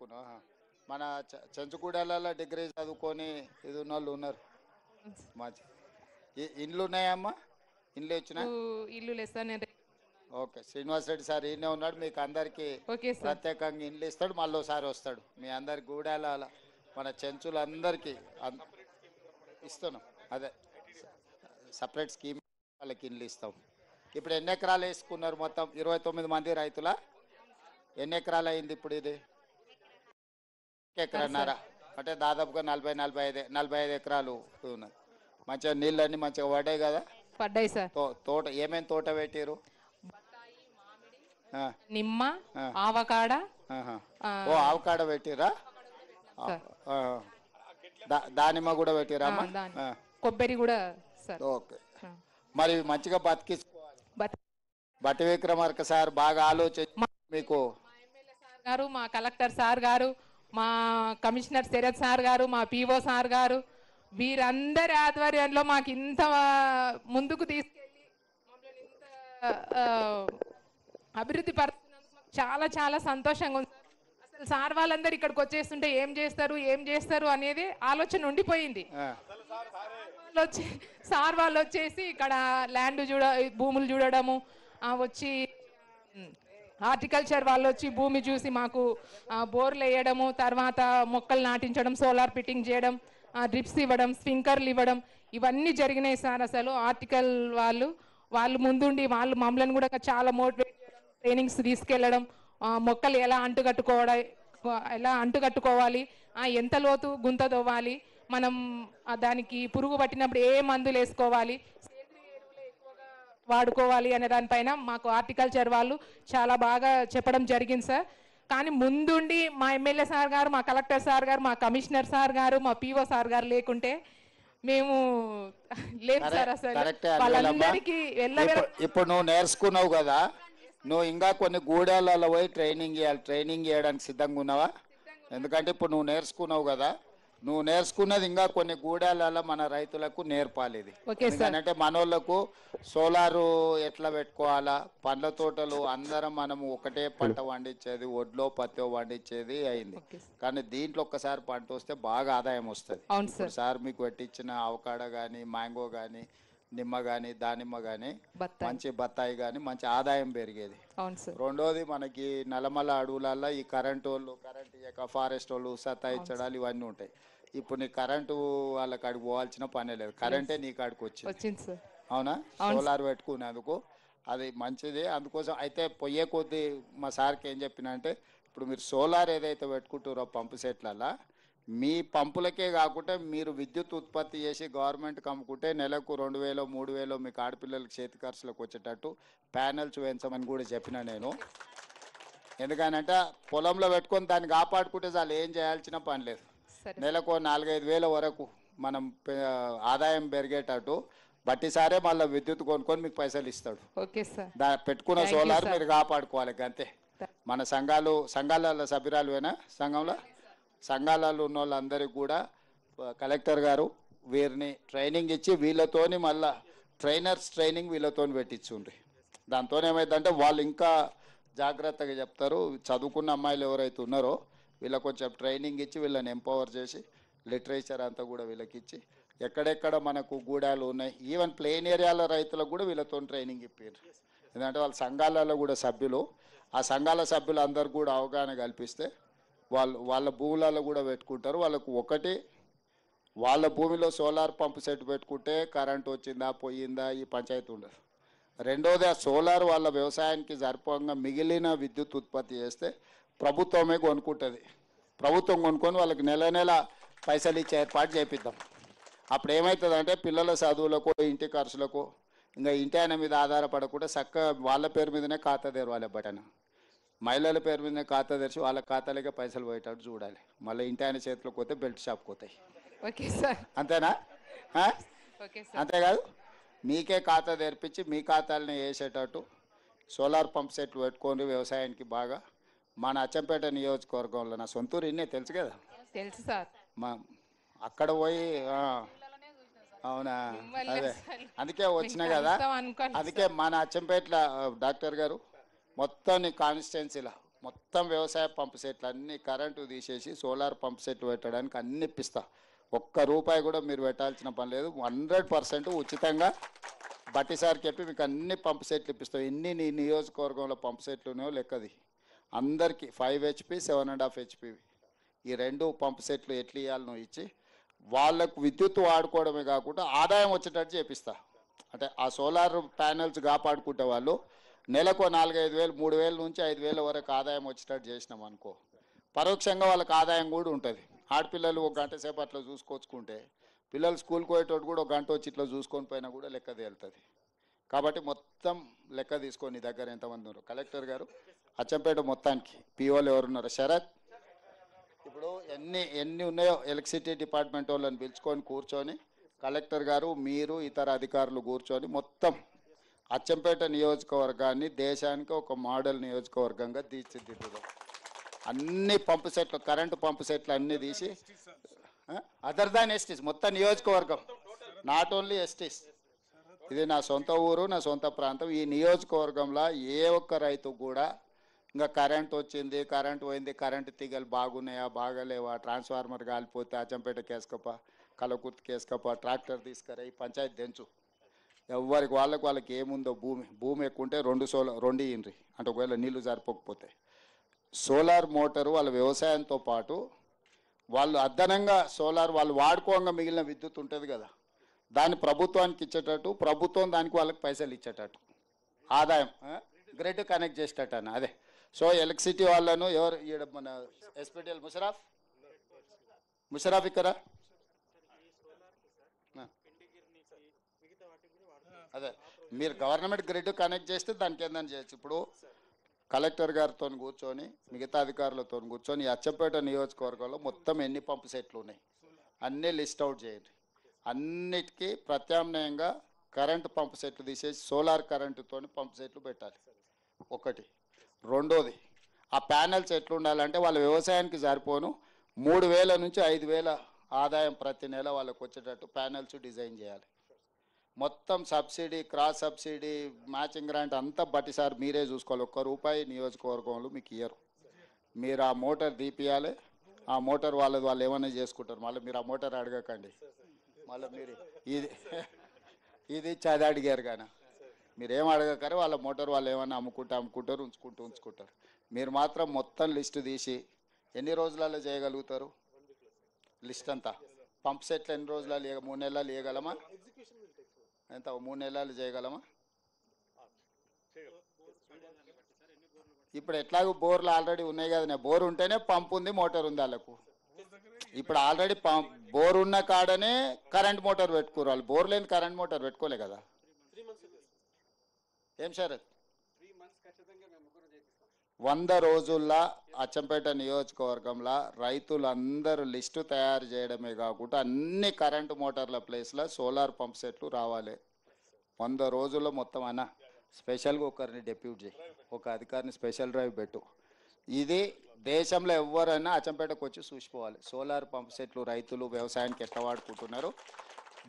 చదువుకున్నావు మన చెంచుగూడలలో డిగ్రీ చదువుకొని ఇది ఉన్న వాళ్ళు ఉన్నారు మంచి ఇండ్లు ఉన్నాయమ్మా ఇండ్లు వచ్చినా ఇల్లు లేదు సార్. నేను ఓకే శ్రీనివాస్ రెడ్డి సార్ ఈయనే ఉన్నాడు మీకు అందరికీ ఓకే సార్. ప్రత్యేకంగా ఇండ్లు ఇస్తాడు మళ్ళీ ఒకసారి వస్తాడు మీ అందరి గూడాల మన చెంచులందరికీ ఇస్తున్నాం అదే సపరేట్ స్కీమ్ వాళ్ళకి ఇండ్లు ఇస్తాం. ఇప్పుడు ఎన్ని ఎకరాలు వేసుకున్నారు మొత్తం 29 మంది రైతుల ఎన్ని ఎకరాలు అయింది ఇప్పుడు ఇది ఎకరన్నారా అంటే దాదాపుగా 45 ఎకరాలు ఉన్నది. మంచిగా నీళ్ళన్నీ మంచిగా పడ్డాయి కదా పడ్డాయి సార్. తోట ఏమేమి తోట పెట్టారు నిమ్మ ఆవకాడ ఓ ఆవకాడ పెట్టిరా దానిమ్మ కూడా పెట్టిరా కొబ్బరి కూడా సార్. ఓకే మరి మంచిగా బట్టి విక్రమార్క సార్ బాగా ఆలోచించి మీకు గారు మా కలెక్టర్ సార్ గారు మా కమిషనర్ శరత్ సార్ గారు మా పిఓ సార్ గారు వీరందరి ఆధ్వర్యంలో మాకు ఇంత ముందుకు తీసుకెళ్ళి అభివృద్ధి పరుస్తున్నందుకు చాలా చాలా సంతోషంగా ఉంది. అసలు సార్ వాళ్ళందరూ ఇక్కడికి వచ్చేస్తుంటే ఏం చేస్తారు అనేది ఆలోచన ఉండిపోయింది. సార్ వాళ్ళు వచ్చేసి ఇక్కడ ల్యాండ్ భూములు చూడడము వచ్చి హార్టికల్చర్ వాళ్ళు వచ్చి భూమి చూసి మాకు బోర్లు వేయడము తర్వాత మొక్కలు నాటించడం సోలార్ ఫిట్టింగ్ చేయడం డ్రిప్స్ ఇవ్వడం స్ప్రింకర్లు ఇవ్వడం ఇవన్నీ జరిగినాయి సార్. అసలు ఆర్టికల్ వాళ్ళు ముందుండి వాళ్ళు మమ్మల్ని కూడా చాలా మోటివేట్ ట్రైనింగ్స్ తీసుకెళ్ళడం మొక్కలు ఎలా అంటుకట్టుకోవాలి ఎంత లోతు గుంత తవ్వాలి మనం దానికి పురుగు పట్టినప్పుడు ఏ మందులు వేసుకోవాలి వాడుకోవాలి అనే దానిపైన మాకు హార్టికల్చర్ వాళ్ళు చాలా బాగా చెప్పడం జరిగింది సార్. కానీ ముందుండి మా ఎమ్మెల్యే సార్ గారు మా కలెక్టర్ సార్ గారు మా కమిషనర్ సార్ గారు మా పిఓ సార్ గారు లేకుంటే మేము లేదు సార్. అసలు వాళ్ళందరికీ ఇప్పుడు నువ్వు నేర్చుకున్నావు కదా నువ్వు ఇంకా కొన్ని గూడాలలో పోయి ట్రైనింగ్ చేయడానికి సిద్ధంగా ఉన్నావా? ఎందుకంటే ఇప్పుడు నువ్వు నేర్చుకున్నావు కదా నువ్వు నేర్చుకున్నది ఇంకా కొన్ని గూడాలలో మన రైతులకు నేర్పాలి. ఇది ఎందుకంటే మనోళ్ళకు సోలారు ఎట్లా పెట్టుకోవాలా పండ్ల తోటలు అందరం మనము ఒకటే పంట పండించేది ఒడ్లో పత్తి పండించేది అయింది. కానీ దీంట్లో ఒక్కసారి పంట వస్తే బాగా ఆదాయం వస్తుంది. సార్ మీకు పెట్టించిన అవకాడ కానీ మ్యాంగో కానీ నిమ్మ కానీ దానిమ్మ కానీ మంచి బత్తాయి కానీ మంచి ఆదాయం పెరిగేది. రెండోది మనకి నల్లమల్ల అడవులలో ఈ కరెంట్ ఇయ్యక ఫారెస్ట్ వాళ్ళు సతాయించడాలు ఇవన్నీ ఉంటాయి. ఇప్పుడు నీ కరెంటు వాళ్ళ కాడికి పోవాల్సిన పనే లేదు కరెంటే నీ కాడికి వచ్చింది. అవునా సోలార్ పెట్టుకునేందుకు అది మంచిది. అందుకోసం అయితే పొయ్యే కొద్దీ మా సార్కి ఏం చెప్పినంటే ఇప్పుడు మీరు సోలార్ ఏదైతే పెట్టుకుంటారో పంపు సెట్లలో మీ పంపులకే కాకుండా మీరు విద్యుత్ ఉత్పత్తి చేసి గవర్నమెంట్కి అమ్ముకుంటే నెలకు 2000 3000 మీకు ఆడపిల్లలకి చేతి ఖర్చులకు వచ్చేటట్టు ప్యానెల్స్ వేయించమని కూడా చెప్పిన నేను. ఎందుకనంటే పొలంలో పెట్టుకొని దాన్ని కాపాడుకుంటే చాలు ఏం చేయాల్సిన పని లేదు. నెలకు 4-5 వేల వరకు మనం ఆదాయం పెరిగేటట్టు బట్టి సారే మళ్ళీ విద్యుత్ కొనుక్కొని మీకు పైసలు ఇస్తాడు. పెట్టుకున్న సోలార్ మీరు కాపాడుకోవాలి అంతే. మన సంఘాలలో సభ్యురాలువేనా సంఘాలలో ఉన్న వాళ్ళందరికీ కూడా కలెక్టర్ గారు వీరిని ట్రైనింగ్ ఇచ్చి వీళ్ళతోని మళ్ళా ట్రైనింగ్ వీళ్ళతో పెట్టించుండ్రి. దాంతో ఏమైందంటే వాళ్ళు ఇంకా జాగ్రత్తగా చెప్తారు. చదువుకున్న అమ్మాయిలు ఎవరైతే ఉన్నారో వీళ్ళకి కొంచెం ట్రైనింగ్ ఇచ్చి వీళ్ళని ఎంపవర్ చేసి లిటరేచర్ అంతా కూడా వీళ్ళకి ఇచ్చి ఎక్కడెక్కడ మనకు గూడాలు ఉన్నాయి ఈవెన్ ప్లెయిన్ ఏరియాల రైతులకు కూడా వీళ్ళతో ట్రైనింగ్ ఇప్పారు. ఎందుకంటే వాళ్ళ సంఘాలలో కూడా సభ్యులు ఆ సంఘాల సభ్యులు అందరు కూడా అవగాహన కల్పిస్తే వాళ్ళ భూములలో కూడా పెట్టుకుంటారు. వాళ్ళకు ఒకటి వాళ్ళ భూమిలో సోలార్ పంపు సెట్ పెట్టుకుంటే కరెంట్ వచ్చిందా పోయిందా ఈ పంచాయతీ ఉండదు. రెండోది ఆ సోలార్ వాళ్ళ వ్యవసాయానికి సరిపోగా మిగిలిన విద్యుత్ ఉత్పత్తి చేస్తే ప్రభుత్వమే కొనుక్కుంటుంది. ప్రభుత్వం కొనుక్కొని వాళ్ళకి నెల పైసలు ఇచ్చే ఏర్పాటు చేపిద్దాం. అప్పుడు ఏమవుతుందంటే పిల్లల చదువులకు ఇంటి ఖర్చులకు ఇంకా ఇంటి ఆయన మీద ఆధారపడకుండా చక్కగా వాళ్ళ పేరు మీదనే ఖాతా తెరవాలి. బటన్ మహిళల పేరు మీదనే ఖాతా తెరిచి వాళ్ళ ఖాతాలకే పైసలు పోయేటట్టు చూడాలి. మళ్ళీ ఇంటి ఆయన చేతిలోకి పోతే బెల్ట్ షాప్కి పోతాయి. అంతేనా? అంతేకాదు మీకే ఖాతా తెరిపించి మీ ఖాతాలని వేసేటట్టు సోలార్ పంప్ సెట్లు పెట్టుకొని వ్యవసాయానికి బాగా మన అచ్చంపేట నియోజకవర్గంలో నా సొంతూరు ఇన్నే తెలుసు కదా. తెలుసు సార్. అక్కడ పోయి అవునా అదే అందుకే వచ్చినా కదా. అందుకే మన అచ్చంపేటలో డాక్టర్ గారు మొత్తం నీ కాన్స్టిట్యున్సీలో మొత్తం వ్యవసాయ పంపు సెట్లు అన్ని కరెంటు తీసేసి సోలార్ పంపు సెట్లు పెట్టడానికి అన్ని ఇప్పిస్తా. ఒక్క రూపాయి కూడా మీరు పెట్టాల్సిన పని లేదు. 100% ఉచితంగా బట్టిసారి చెప్పి మీకు అన్ని పంపు సెట్లు ఇప్పిస్తాం. ఎన్ని నీ నియోజకవర్గంలో పంపు సెట్లు ఉన్నాయో లెక్కది. అందరికీ 5 HP 7.5 HP ఈ 2 పంపు సెట్లు ఎట్లు ఇవ్వాలి నువ్వు ఇచ్చి వాళ్ళకు విద్యుత్ వాడుకోవడమే కాకుండా ఆదాయం వచ్చేటట్టు చేపిస్తా. అంటే ఆ సోలార్ ప్యానెల్స్ కాపాడుకుంటే వాళ్ళు నెలకు 4-5 వేలు 3 వేల నుంచి 5 వేల వరకు ఆదాయం వచ్చేటట్టు చేసినాం అనుకో, పరోక్షంగా వాళ్ళకి ఆదాయం కూడా ఉంటుంది. ఆడపిల్లలు 1 గంట సేపు అట్లా చూసుకొచ్చుకుంటే పిల్లలు స్కూల్కి పోయేటోడు కూడా 1 గంట వచ్చి ఇట్లా చూసుకొని పోయినా కూడా లెక్క తేలుతుంది. కాబట్టి మొత్తం లెక్క తీసుకొని దగ్గర ఎంతమంది ఉన్నారు కలెక్టర్ గారు అచ్చంపేట మొత్తానికి పిఓలు ఎవరున్నారు శరత్ ఇప్పుడు ఎన్ని ఉన్నాయో ఎలక్ట్రిసిటీ డిపార్ట్మెంట్ వాళ్ళని పిలుచుకొని కూర్చొని కలెక్టర్ గారు మీరు ఇతర అధికారులు కూర్చొని మొత్తం అచ్చంపేట నియోజకవర్గాన్ని దేశానికి ఒక మోడల్ నియోజకవర్గంగా తీర్చిదిద్దుదాం. అన్ని పంపు సెట్లు కరెంటు పంపు సెట్లు అన్నీ తీసి అదర్ దాన్ ఎస్టీస్ మొత్తం నియోజకవర్గం, నాట్ ఓన్లీ ఎస్టీస్. ఇది నా సొంత ఊరు, నా సొంత ప్రాంతం. ఈ నియోజకవర్గంలో ఏ ఒక్క రైతు కూడా ఇంకా కరెంట్ వచ్చింది, కరెంట్ పోయింది, కరెంటు తీగలు బాగున్నాయా బాగాలేవా, ట్రాన్స్ఫార్మర్ కాలిపోతే అచ్చంపేట కేసుకప్ప కలకుర్తి కేసుకప్ప ట్రాక్టర్ తీసుకురా ఈ పంచాయతీ తెంచు. ఎవరికి వాళ్ళకి ఏముందో భూమి ఎక్కువ ఉంటే 2 ఇండ్రి అంటే ఒకవేళ నీళ్లు సరిపోకపోతే సోలార్ మోటారు వాళ్ళ వ్యవసాయంతో పాటు వాళ్ళు అదనంగా సోలార్ వాళ్ళు వాడుకోగా మిగిలిన విద్యుత్ ఉంటుంది కదా దాన్ని ప్రభుత్వానికి ఇచ్చేటట్టు, ప్రభుత్వం దానికి వాళ్ళకి పైసలు ఇచ్చేటట్టు ఆదాయం గ్రిడ్ కనెక్ట్ చేసేటట్టు అన్న అదే. సో ఎలక్ట్రిసిటీ వాళ్ళను ఎవరు ఈడ మన ఎస్పీటీఎల్ ముషరాఫ్ ఇక్కడ అదే మీరు గవర్నమెంట్ గ్రిడ్ కనెక్ట్ చేస్తే దానికి ఏందని చేయొచ్చు. ఇప్పుడు కలెక్టర్ గారితో కూర్చొని మిగతా అధికారులతో కూర్చొని అచ్చంపేట నియోజకవర్గంలో మొత్తం ఎన్ని పంపు సెట్లు ఉన్నాయి అన్నీ లిస్ట్ అవుట్ చేయండి. అన్నిటికీ ప్రత్యామ్నాయంగా కరెంటు పంపు సెట్లు తీసేసి సోలార్ కరెంటుతో పంపు సెట్లు పెట్టాలి ఒకటి. రెండోది ఆ ప్యానెల్స్ ఎట్లుండాలంటే వాళ్ళ వ్యవసాయానికి సరిపోను 3,000 నుంచి 5,000 ఆదాయం ప్రతి నెల వాళ్ళకు వచ్చేటట్టు ప్యానెల్స్ డిజైన్ చేయాలి. మొత్తం subsidy, cross subsidy, matching grant అంతా బట్టి సార్ మీరే చూసుకోవాలి. ₹1 నియోజకవర్గంలో మీకు ఇయ్యరు. మీరు ఆ మోటార్ తీపియాలి. ఆ మోటార్ వాళ్ళు ఏమైనా చేసుకుంటారు. మళ్ళీ మీరు ఆ మోటార్ అడగకండి. మళ్ళీ మీరు ఇది చది అడిగారు కానీ మీరేం అడగకరే వాళ్ళ మోటార్ వాళ్ళు ఏమైనా అమ్ముకుంటారు, ఉంచుకుంటారు. మీరు మాత్రం మొత్తం లిస్టు తీసి ఎన్ని రోజులలో చేయగలుగుతారు లిస్ట్ అంతా? పంప్ సెట్లు ఎన్ని రోజులలో 3 నెలలు వేయగలమా? ఎంత 3 నెలలు చేయగలమా? ఇప్పుడు ఎట్లాగో బోర్లు ఆల్రెడీ ఉన్నాయి కదా, బోర్ ఉంటేనే పంప్ ఉంది, మోటార్ ఉంది వాళ్ళకు. ఇప్పుడు ఆల్రెడీ బోర్ ఉన్న కాడనే కరెంట్ మోటార్ పెట్టుకోరు వాళ్ళు. బోర్ లేని కరెంట్ మోటార్ పెట్టుకోలే కదా. ఏం శరత్ 100 రోజుల్లో అచ్చంపేట నియోజకవర్గంలో రైతులందరూ లిస్టు తయారు చేయడమే కాకుండా అన్ని కరెంటు మోటార్ల ప్లేస్లో సోలార్ పంప్ సెట్లు రావాలి. 100 రోజుల్లో మొత్తం అన్న స్పెషల్గా ఒకరిని డెప్యూట్ చేయి, ఒక అధికారిని స్పెషల్ డ్రైవ్ పెట్టు. ఇది దేశంలో ఎవరైనా అచ్చంపేటకు వచ్చి చూసిపోవాలి సోలార్ పంప్ సెట్లు రైతులు వ్యవసాయానికి ఎట్లా వాడుకుంటున్నారు.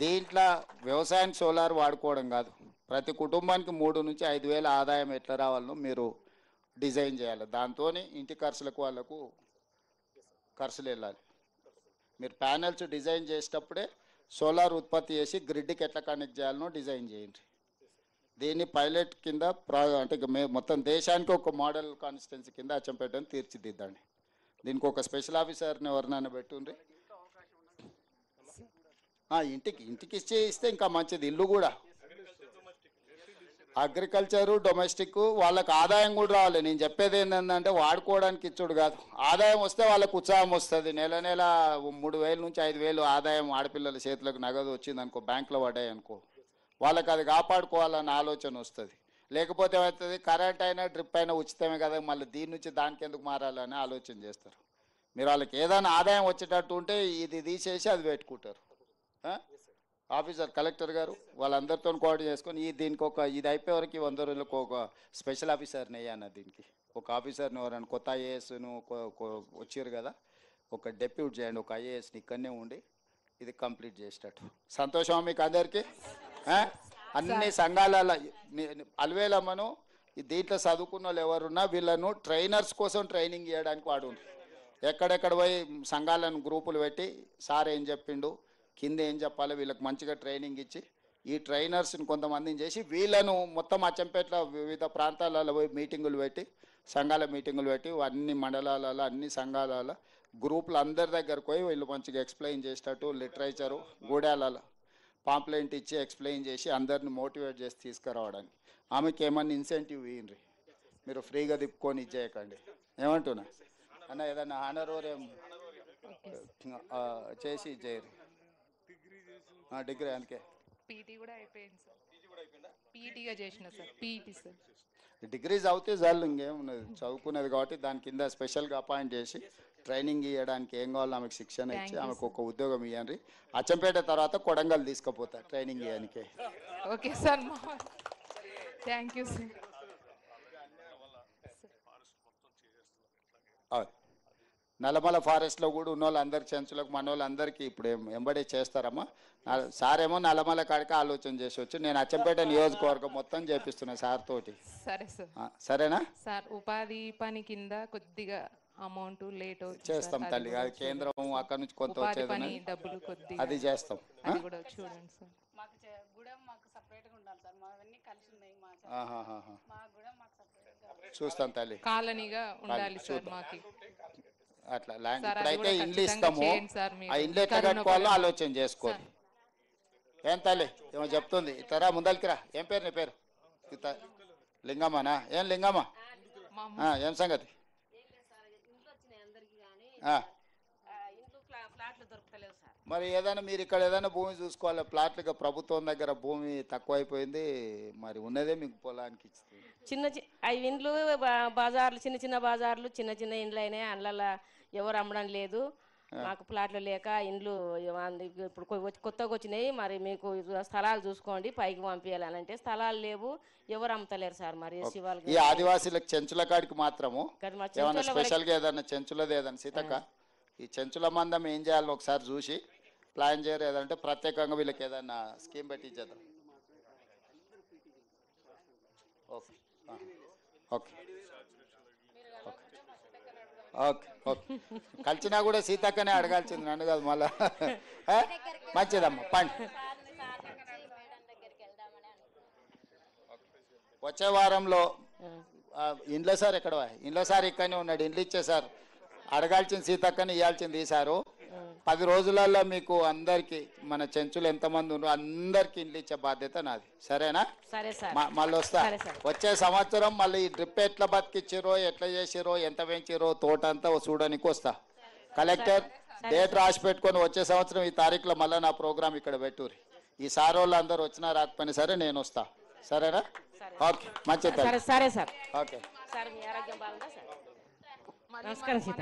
దీంట్లో వ్యవసాయానికి సోలార్ వాడుకోవడం కాదు, ప్రతి కుటుంబానికి 3 నుంచి 5 వేల ఆదాయం ఎట్లా రావాలనో మీరు డిజైన్ చేయాలి. దాంతో ఇంటి ఖర్చులకు వాళ్ళకు ఖర్చులు వెళ్ళాలి. మీరు ప్యానెల్స్ డిజైన్ చేసేటప్పుడే సోలార్ ఉత్పత్తి చేసి గ్రిడ్కి ఎట్లా కనెక్ట్ చేయాలనో డిజైన్ చేయండి. దీన్ని పైలట్ కింద అంటే మొత్తం దేశానికి ఒక మోడల్ కాన్స్టిట్యున్సీ కింద అచ్చంపేటను తీర్చిదిద్దండి. దీనికి ఒక స్పెషల్ ఆఫీసర్ని ఎవరినైనా పెట్టుండ్రి. ఇంటికి ఇస్తే ఇంకా మంచిది. ఇల్లు కూడా అగ్రికల్చరు డొమెస్టిక్ వాళ్ళకి ఆదాయం కూడా రావాలి. నేను చెప్పేది ఏంటంటే వాడుకోవడానికి ఇచ్చుడు కాదు, ఆదాయం వస్తే వాళ్ళకు ఉత్సాహం వస్తుంది. నెల 3,000 నుంచి 5,000 ఆదాయం ఆడపిల్లల చేతులకు నగదు వచ్చింది అనుకో, బ్యాంకులో పడ్డాయి అనుకో, వాళ్ళకి అది కాపాడుకోవాలన్న ఆలోచన వస్తుంది. లేకపోతే ఏమవుతుంది, కరెంట్ అయినా డ్రిప్ అయినా ఉచితమే కదా, మళ్ళీ దీని నుంచి దానికి ఎందుకు మారాలని ఆలోచన చేస్తారు. మీరు వాళ్ళకి ఏదైనా ఆదాయం వచ్చేటట్టు ఉంటే ఇది తీసేసి అది పెట్టుకుంటారు. ఆఫీసర్ కలెక్టర్ గారు వాళ్ళందరితో కోఆర్డినేట్ చేసుకొని దీనికి ఇది అయిపోయే వరకు 100 రోజులకు ఒక స్పెషల్ ఆఫీసర్ని వేయన్న. దీనికి ఒక ఆఫీసర్ని ఎవరైనా కొత్త ఐఏఎస్ను వచ్చారు కదా, ఒక డెప్యూట్ చేయండి, ఒక ఐఏఎస్ని ఇక్కడనే ఉండి ఇది కంప్లీట్ చేసేటట్టు. సంతోషమా మీకు అందరికీ? అన్ని సంఘాలలో అల్వేలమ్మను దీంట్లో చదువుకున్న వాళ్ళు ఎవరున్నా వీళ్ళను ట్రైనర్స్ కోసం ట్రైనింగ్ ఇవ్వడానికి వాడు ఎక్కడెక్కడ పోయి సంఘాలను గ్రూపులు పెట్టి సార్ ఏం చెప్పిండు కింద ఏం చెప్పాలి వీళ్ళకి మంచిగా ట్రైనింగ్ ఇచ్చి ఈ ట్రైనర్స్ని కొంతమందిని చేసి వీళ్ళను మొత్తం అచ్చంపేటలో వివిధ ప్రాంతాలలో పోయి మీటింగులు పెట్టి సంఘాల మీటింగులు పెట్టి అన్ని మండలాలలో అన్ని సంఘాలలో గ్రూపులు అందరి దగ్గరకు పోయి వీళ్ళు మంచిగా ఎక్స్ప్లెయిన్ చేసేటట్టు లిటరేచరు గూడాలలో పాంప్లెంట్ ఇచ్చి ఎక్స్ప్లెయిన్ చేసి అందరిని మోటివేట్ చేసి తీసుకురావడానికి ఆమెకి ఏమన్నా ఇన్సెంటివ్ ఇవ్వండి మీరు ఫ్రీగా తిప్పుకొని ఇచ్చేయకండి ఏమంటున్నా అన్న ఏదన్నా ఆనరోరియం చేసి ఇచ్చేయరు డిగ్రీ అందుకే పీటీ కూడా అయిపోయింది సార్ పీటీగా చేసిన సార్ పీటీ సార్ డిగ్రీ చదివితే చాలు ఇంకేమున్నది చదువుకునేది కాబట్టి దాని కింద స్పెషల్గా అపాయింట్ చేసి ట్రైనింగ్ ఇవ్వడానికి ఏం కావాలో ఆమెకు శిక్షణ ఇచ్చి ఆమెకు ఒక ఉద్యోగం ఇవ్వండి అచ్చంపేట తర్వాత కొడంగల్ తీసుకుపోతా ట్రైనింగ్ ఇవ్వడానికి okay sir thank you sir Nallamala ఫారెస్ట్లో కూడా ఉన్న వాళ్ళందరి చెంచులకు మన వాళ్ళందరికీ ఇప్పుడు ఎంబడే చేస్తారమ్మా సార్ ఏమో నల్లమల కాడికి ఆలోచన చేసి నేను అచ్చంపేట నియోజకవర్గం మొత్తం చేపిస్తున్నా సార్ తోటి సరే సార్ సరేనా సార్ ఉపాధి పని కింద కొద్దిగా అమౌంట్ లేట్ చేస్తాం తల్లి అది కేంద్రం అక్కడ నుంచి కొంత వచ్చేది డబ్బులు కొద్దిగా అది చేస్తాం అది కూడా చూడండి సార్ మాకు గుడం మాకు సపరేట్గా ఉండాలి సార్ మావన్నీ కలిసి ఉన్నాయి మా గుడం మాకు సపరేట్గా చూస్తాం తల్లి కాలనీగా ఉండాలి సార్ మాకి అట్లా ల్యాండ్ సార్, అది ఇప్పుడైతే కూడా ఇండ్లు ఖచ్చితంగా ఇస్తాము చేయండి సార్ మీరు. ఆ ఇండ్లు ఎట్లా కట్టుకోవాలో ఆలోచన చేసుకోండి ఏం తల్లి ఏమో చెప్తుంది ఇతరా ముందరికి రా ఏం పేరు నీ పేరు లింగమ్మనా ఏం లింగమ్మ ఏం సంగతి మరి ఏదైనా మీరు ఇక్కడ ఏదైనా భూమి చూసుకోవాలి ప్లాట్లుగా ప్రభుత్వం దగ్గర భూమి తక్కువైపోయింది మరి ఉన్నదే మీకు పొలానికి ఇస్తుంది అవి ఇండ్లు బజార్లు చిన్న చిన్న బజార్లు చిన్న చిన్న ఇండ్లు అయినాయి అందులో ఎవరు అమ్మడం లేదు మాకు ప్లాట్లు లేక ఇండ్లు ఇప్పుడు కొత్తగా వచ్చినాయి మరి మీకు స్థలాలు చూసుకోండి పైకి పంపించాలని అంటే స్థలాలు లేవు ఎవరు అమ్ముతలేరు సార్ మరి ఈ ఆదివాసీలకు చెంచుల కాడికి మాత్రము ఏమన్నా స్పెషల్గా ఏదన్నా చెంచులది ఏదన్నా సీతక్క ఈ చెంచుల మందం ఏం చేయాలని ఒకసారి చూసి ప్లాన్ చేయరు ఏదంటే ప్రత్యేకంగా వీళ్ళకి ఏదన్నా స్కీమ్ పెట్టి ఇచ్చేద్దాం ఓకే ఓకే ఓకే ఓకే కలిసినా కూడా సీతక్కనే అడగాల్సింది నన్ను కాదు మళ్ళా మంచిదమ్మా పండి వచ్చే వారంలో ఇండ్ల సార్ ఎక్కడ ఇండ్ల సార్ ఇక్కడనే ఉన్నాడు ఇండ్లు ఇచ్చే సార్ అడగాల్సిన సీతక్కని ఇవ్వాల్సింది ఈసారు 10 రోజులలో మీకు అందరికి మన చెంచులు ఎంతమంది ఉన్నారో అందరికి ఇండ్లు ఇచ్చే బాధ్యత నాది సరేనా మళ్ళీ వస్తా వచ్చే సంవత్సరం మళ్ళీ ఈ డ్రిప్ ఎట్లా బతికిచ్చిరో ఎట్లా చేసిరో ఎంత పెంచిరో తోట అంతా చూడడానికి వస్తా కలెక్టర్ డేట్ రాసి పెట్టుకొని వచ్చే సంవత్సరం ఈ తారీఖులో మళ్ళీ నా ప్రోగ్రామ్ ఇక్కడ పెట్టుర్రి ఈ సార్ వాళ్ళు అందరు వచ్చినా రాకపోయినా సరే నేను వస్తా సరేనా ఓకే మంచిది సరే సార్ ఓకే సార్ మీ ఆరోగ్యం బాగుందా సార్ నమస్కారం సీత